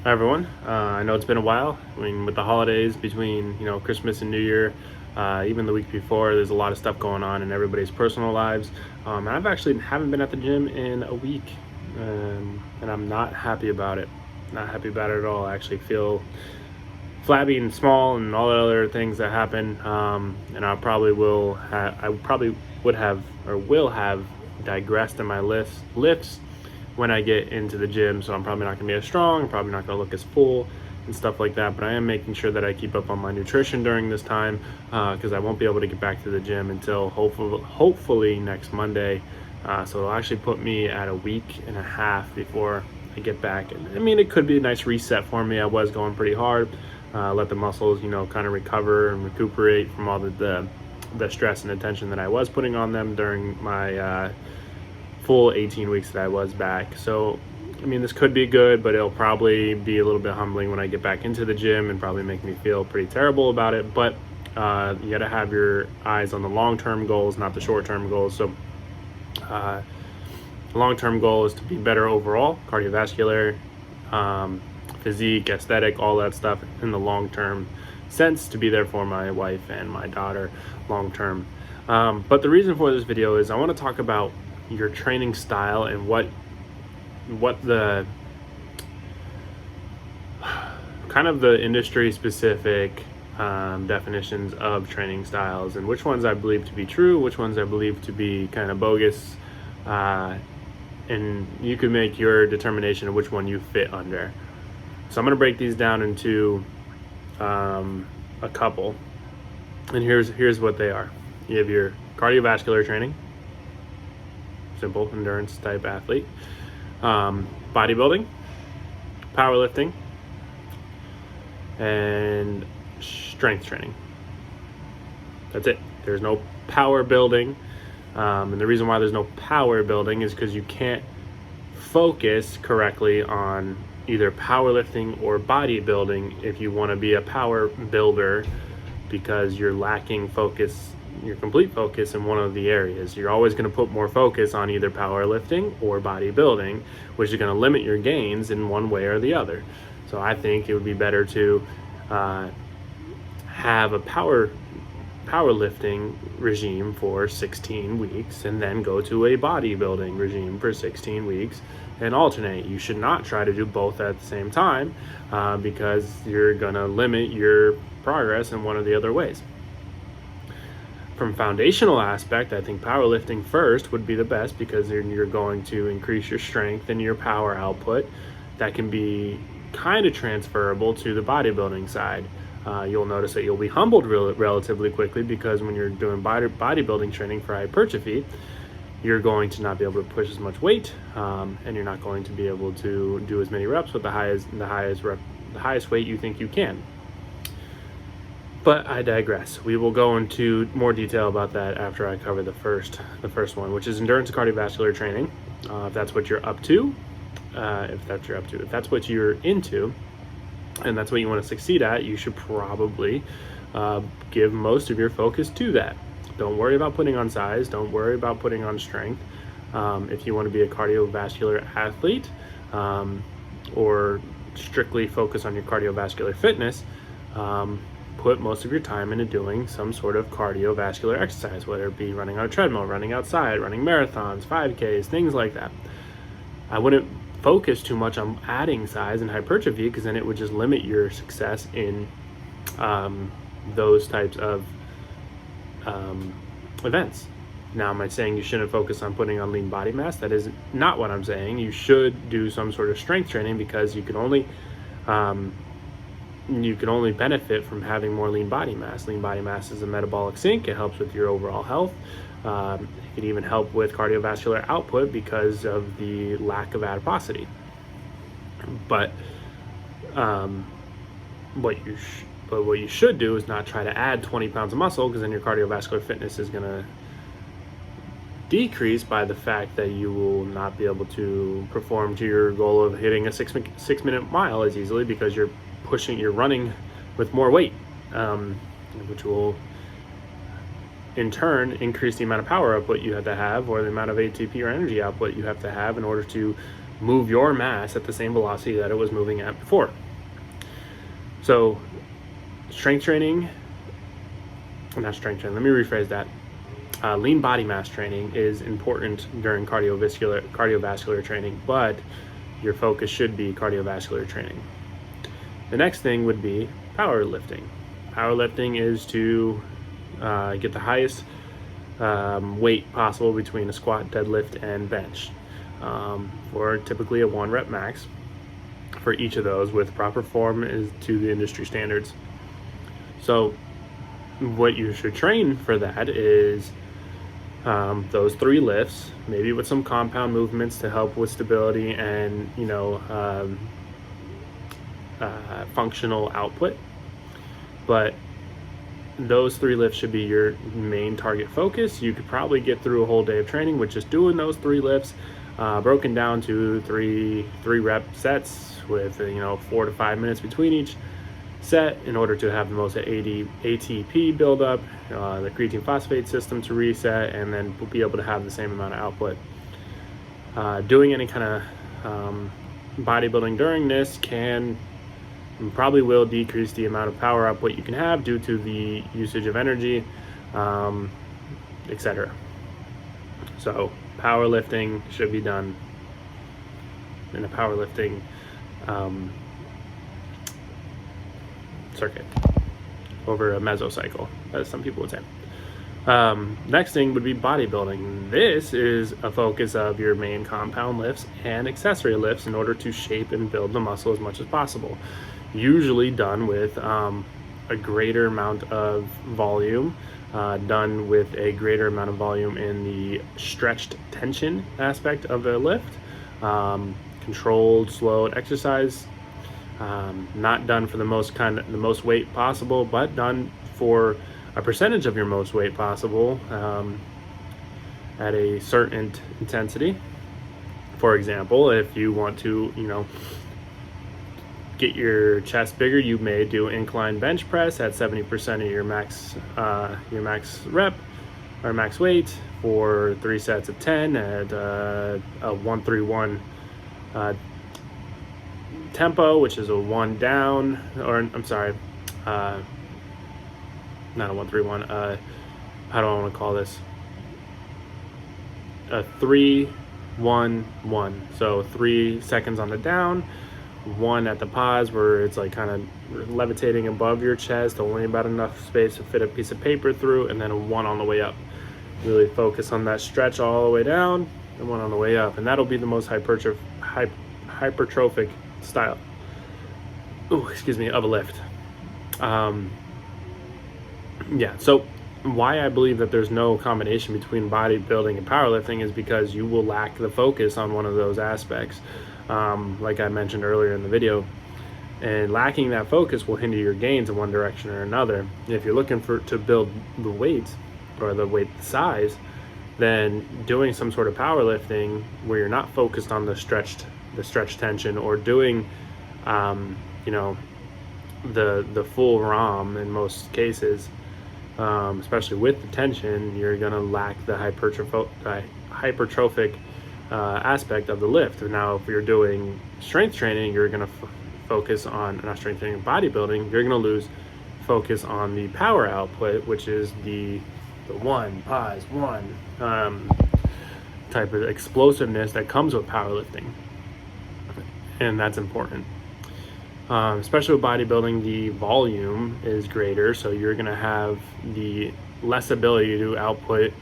Hi everyone. I know it's been a while. I mean, with the holidays between Christmas and New Year, even the week before, there's a lot of stuff going on in everybody's personal lives. And I've actually haven't been at the gym in a week, and I'm not happy about it. Not happy about it at all. I actually feel flabby and small, and all the other things that happen. And I probably will. I probably would have or will have digressed in my lifts when I get into the gym. So I'm probably not gonna be as strong, I'm probably not gonna look as full and stuff like that. But I am making sure that I keep up on my nutrition during this time because I won't be able to get back to the gym until hopefully next Monday. So it'll actually put me at a week and a half before I get back. And I mean, it could be a nice reset for me. I was going pretty hard. Let the muscles, kind of recover and recuperate from all the stress and attention that I was putting on them during my full 18 weeks that I was back. So, I mean, this could be good, but it'll probably be a little bit humbling when I get back into the gym and probably make me feel pretty terrible about it. But you got to have your eyes on the long-term goals, not the short-term goals. So, long-term goal is to be better overall, cardiovascular, physique, aesthetic, all that stuff in the long-term sense, to be there for my wife and my daughter long-term. But the reason for this video is I want to talk about your training style and what the kind of the industry specific definitions of training styles, and which ones I believe to be true, which ones I believe to be kind of bogus, and you can make your determination of which one you fit under. So I'm going to break these down into a couple, and here's what they are. You have your cardiovascular training, simple endurance type athlete, bodybuilding, powerlifting, and strength training. That's it. There's no power building, and the reason why there's no power building is because you can't focus correctly on either powerlifting or bodybuilding if you want to be a power builder, because you're lacking focus, your complete focus in one of the areas. You're always going to put more focus on either powerlifting or bodybuilding, which is going to limit your gains in one way or the other. So I think it would be better to have a powerlifting regime for 16 weeks and then go to a bodybuilding regime for 16 weeks and alternate. You should not try to do both at the same time because you're going to limit your progress in one of the other ways. From foundational aspect, I think powerlifting first would be the best, because you're going to increase your strength and your power output. That can be kind of transferable to the bodybuilding side. You'll notice that you'll be humbled relatively quickly, because when you're doing bodybuilding training for hypertrophy, you're going to not be able to push as much weight, and you're not going to be able to do as many reps with the highest weight you think you can. But I digress. We will go into more detail about that after I cover the first one, which is endurance cardiovascular training. If that's what you're up to, if that's what you're into, and that's what you want to succeed at, you should probably give most of your focus to that. Don't worry about putting on size. Don't worry about putting on strength. If you want to be a cardiovascular athlete, or strictly focus on your cardiovascular fitness, put most of your time into doing some sort of cardiovascular exercise, whether it be running on a treadmill, running outside, running marathons, 5Ks, things like that. I wouldn't focus too much on adding size and hypertrophy, because then it would just limit your success in those types of events. Now, am I saying you shouldn't focus on putting on lean body mass? That is not what I'm saying. You should do some sort of strength training, because you can only benefit from having more lean body mass. Lean body mass is a metabolic sink. It helps with your overall health. It can even help with cardiovascular output because of the lack of adiposity. But what you should do is not try to add 20 pounds of muscle, because then your cardiovascular fitness is going to decrease by the fact that you will not be able to perform to your goal of hitting a 6-minute mile as easily, because you're running with more weight, which will in turn increase the amount of power output you have to have, or the amount of ATP or energy output you have to have in order to move your mass at the same velocity that it was moving at before. So strength training, not strength training, let me rephrase that. Lean body mass training is important during cardiovascular training, but your focus should be cardiovascular training. The next thing would be powerlifting. Powerlifting is to get the highest weight possible between a squat, deadlift, and bench, for typically a 1 rep max for each of those, with proper form is to the industry standards. So what you should train for that is those 3 lifts, maybe with some compound movements to help with stability and functional output. But those 3 lifts should be your main target focus. You could probably get through a whole day of training with just doing those 3 lifts, broken down to three rep sets with 4 to 5 minutes between each set, in order to have the most ATP buildup, the creatine phosphate system to reset, and then be able to have the same amount of output. Doing any kind of bodybuilding during this probably will decrease the amount of power output you can have due to the usage of energy, etc. So powerlifting should be done in a powerlifting circuit over a mesocycle, as some people would say. Next thing would be bodybuilding. This is a focus of your main compound lifts and accessory lifts in order to shape and build the muscle as much as possible. Usually done with a greater amount of volume, done with a greater amount of volume in the stretched tension aspect of the lift, controlled, slowed exercise, not done for the most weight possible, but done for a percentage of your most weight possible at a certain intensity. For example, if you want to, get your chest bigger, you may do incline bench press at 70% of your max rep or max weight for 3 sets of 10 at a 1-3-1 tempo, which is a 1 down, or I'm sorry, not a 1-3-1. How do I want to call this? A 3-1-1. So 3 seconds on the down, 1 at the pause, where it's like kind of levitating above your chest, only about enough space to fit a piece of paper through, and then a 1 on the way up. Really focus on that stretch all the way down, and 1 on the way up, and that'll be the most hypertrophic style of a lift. So why I believe that there's no combination between bodybuilding and powerlifting is because you will lack the focus on one of those aspects, like I mentioned earlier in the video, and lacking that focus will hinder your gains in one direction or another. If you're looking to build the weight or the weight size, then doing some sort of powerlifting where you're not focused on the stretched tension, or doing the full ROM in most cases, especially with the tension, you're going to lack the hypertrophic aspect of the lift. Now, if you're doing strength training, you're going to focus on, not strength training, bodybuilding, you're going to lose focus on the power output, which is the 1, pause, 1 type of explosiveness that comes with powerlifting. And that's important. Especially with bodybuilding, the volume is greater, so you're going to have the less ability to output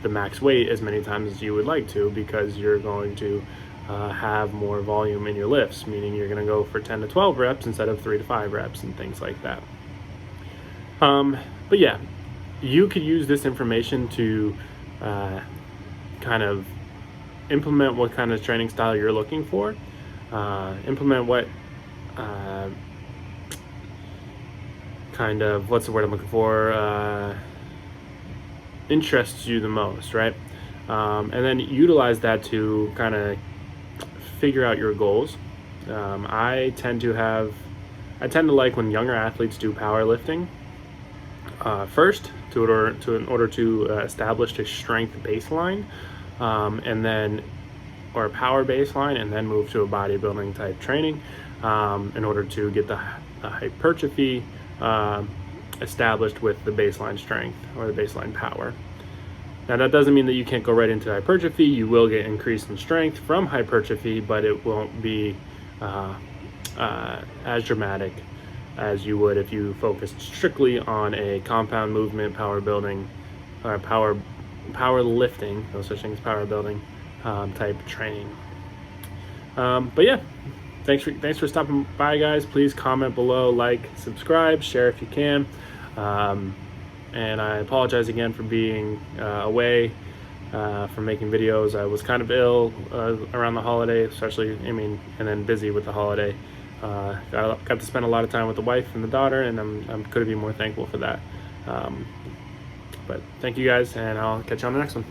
the max weight as many times as you would like to, because you're going to have more volume in your lifts, meaning you're going to go for 10 to 12 reps instead of 3 to 5 reps and things like that. But yeah, you could use this information to kind of implement what kind of training style you're looking for, implement what kind of, what's the word I'm looking for, interests you the most, right? And then utilize that to kind of figure out your goals. I tend to like when younger athletes do powerlifting first, in order to establish a strength baseline, and then or a power baseline and then move to a bodybuilding type training in order to get the hypertrophy established with the baseline strength or the baseline power. Now that doesn't mean that you can't go right into hypertrophy. You will get increase in strength from hypertrophy, but it won't be as dramatic as you would if you focused strictly on a compound movement power building or power lifting, no such thing as power building type training. But yeah, thanks for stopping by, guys. Please comment below, like, subscribe, share if you can. And I apologize again for being away from making videos. I was kind of ill around the holiday, especially, and then busy with the holiday. Got to spend a lot of time with the wife and the daughter, and I'm couldn't be more thankful for that. But thank you guys, and I'll catch you on the next one.